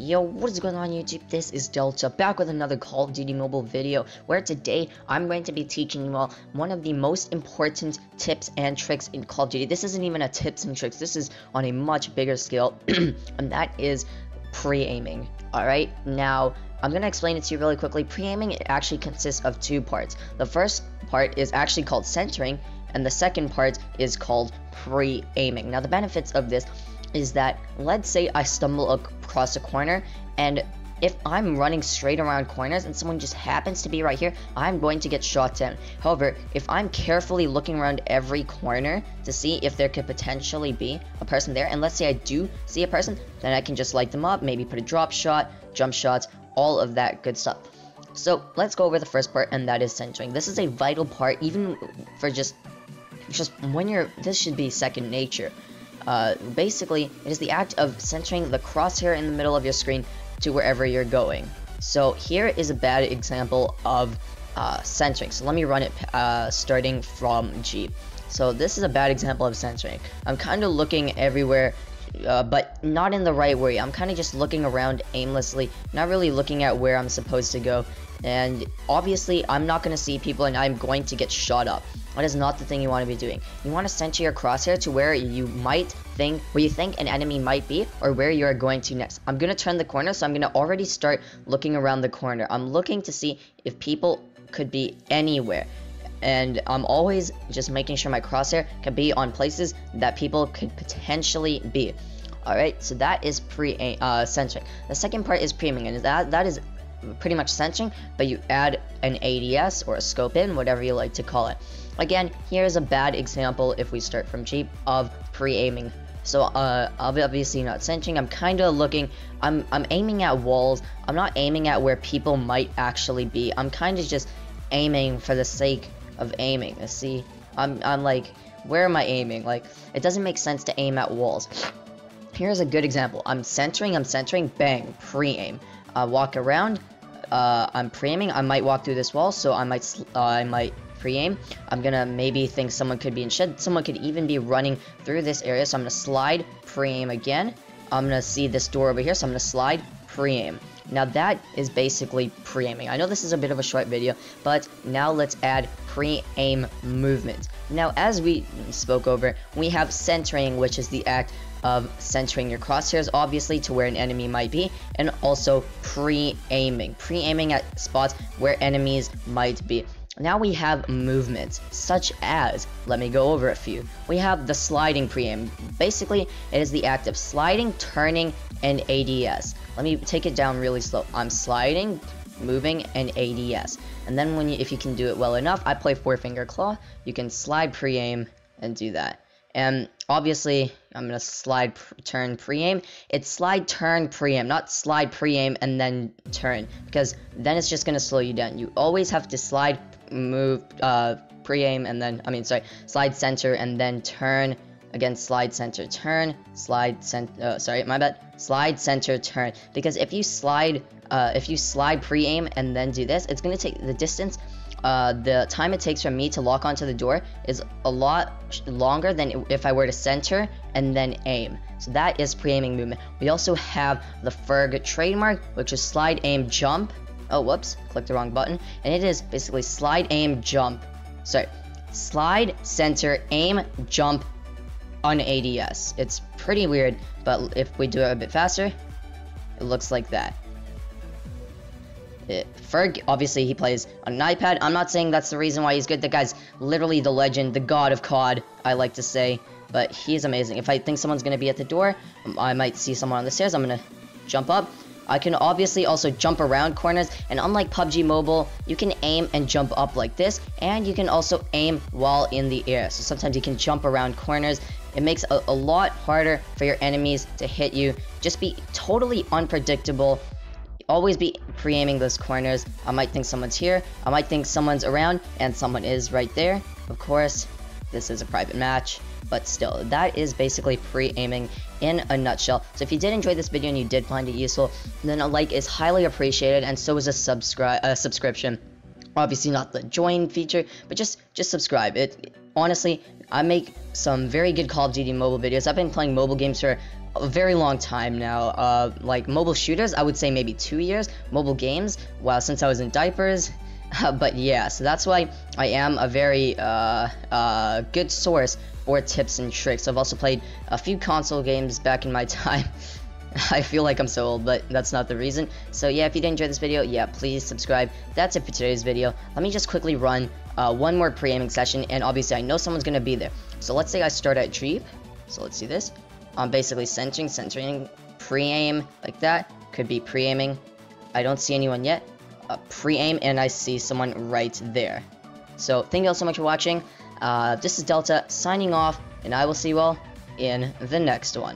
Yo, what is going on YouTube? This is Delta, back with another Call of Duty mobile video, where today I'm going to be teaching you all one of the most important tips and tricks in Call of Duty. This isn't even a tips and tricks, this is on a much bigger scale, and that is pre-aiming. Alright, now, I'm going to explain it to you really quickly. Pre-aiming, it actually consists of two parts. The first part is actually called centering, and the second part is called pre-aiming. Now, the benefits of this is that, let's say I stumble across a corner, and if I'm running straight around corners and someone just happens to be right here, I'm going to get shot down. However, if I'm carefully looking around every corner to see if there could potentially be a person there, and let's say I do see a person, then I can just light them up, maybe put a drop shot, jump shots, all of that good stuff. So let's go over the first part, and that is centering. This is a vital part, even for just when you're, this should be second nature. Basically, it is the act of centering the crosshair in the middle of your screen to wherever you're going. So here is a bad example of centering. So let me run it starting from G. So this is a bad example of centering. I'm kind of looking everywhere, but not in the right way. I'm kind of just looking around aimlessly, not really looking at where I'm supposed to go. And obviously, I'm not going to see people, and I'm going to get shot up. That is not the thing you want to be doing. You want to center your crosshair to where you think an enemy might be, or where you are going to next. I'm going to turn the corner, so I'm going to already start looking around the corner. I'm looking to see if people could be anywhere. And I'm always just making sure my crosshair can be on places that people could potentially be. Alright, so that is centering. The second part is pre-aiming, and that is pretty much centering, but you add an ADS or a scope in, whatever you like to call it. Again, here's a bad example if we start from G of pre-aiming. So obviously not centering. I'm kind of looking, I'm aiming at walls. I'm not aiming at where people might actually be. I'm kind of just aiming for the sake of aiming. See, I'm like, where am I aiming? Like, it doesn't make sense to aim at walls. Here's a good example. I'm centering, bang, pre-aim. Walk around, I'm pre-aiming. I might walk through this wall, so I might pre-aim. I'm gonna maybe think someone could be in shed. Someone could even be running through this area, so I'm gonna slide, pre-aim again. I'm gonna see this door over here, so I'm gonna slide, pre-aim. Now that is basically pre-aiming. I know this is a bit of a short video, but now let's add pre-aim movement. Now, as we spoke over, we have centering, which is the act of centering your crosshairs, obviously, to where an enemy might be, and also pre-aiming. Pre-aiming at spots where enemies might be. Now we have movements, such as, let me go over a few. We have the sliding pre-aim. Basically, it is the act of sliding, turning, and ADS. Let me take it down really slow. I'm sliding, moving, and ADS. And then if you can do it well enough, I play four finger claw, you can slide pre-aim and do that. And obviously, I'm going to slide, turn, pre-aim. It's slide, turn, pre-aim, not slide, pre-aim, and then turn. Because then it's just going to slow you down. You always have to slide, move, pre-aim, and then, slide, center, and then turn. Again, slide, center, turn, slide, slide, center, turn. Because if you slide pre-aim and then do this, it's going to take the distance. The time it takes for me to lock onto the door is a lot longer than if I were to center and then aim. So that is pre-aiming movement. We also have the Ferg trademark, which is slide, aim, jump. Oh, whoops, clicked the wrong button. And it is basically slide, aim, jump. Sorry, slide, center, aim, jump on ADS. It's pretty weird, but if we do it a bit faster, it looks like that. Ferg, obviously, he plays on an iPad. I'm not saying that's the reason why he's good. The guy's literally the legend, the god of COD, I like to say. But he's amazing. If I think someone's going to be at the door, I might see someone on the stairs. I'm going to jump up. I can obviously also jump around corners. And unlike PUBG Mobile, you can aim and jump up like this. And you can also aim while in the air. So sometimes you can jump around corners. It makes a lot harder for your enemies to hit you. Just be totally unpredictable. Always be pre-aiming those corners. I might think someone's here, I might think someone's around, and someone is right there. Of course, this is a private match, but still, that is basically pre-aiming in a nutshell. So if you did enjoy this video and you did find it useful, then a like is highly appreciated, and so is a subscription. Obviously not the join feature, but just subscribe. Honestly, I make some very good Call of Duty mobile videos. I've been playing mobile games for a very long time now. Like mobile shooters, I would say maybe 2 years. Mobile games, well, since I was in diapers. But yeah, so that's why I am a very good source for tips and tricks. I've also played a few console games back in my time. I feel like I'm so old, but that's not the reason. So yeah, if you did enjoy this video, yeah, please subscribe. That's it for today's video. Let me just quickly run one more pre-aiming session, and obviously I know someone's gonna be there. So let's say I start at Jeep. So let's see this. I'm basically centering, pre-aim like that. Could be pre-aiming. I don't see anyone yet. Pre-aim, and I see someone right there. So thank you all so much for watching. This is Delta signing off, and I will see you all in the next one.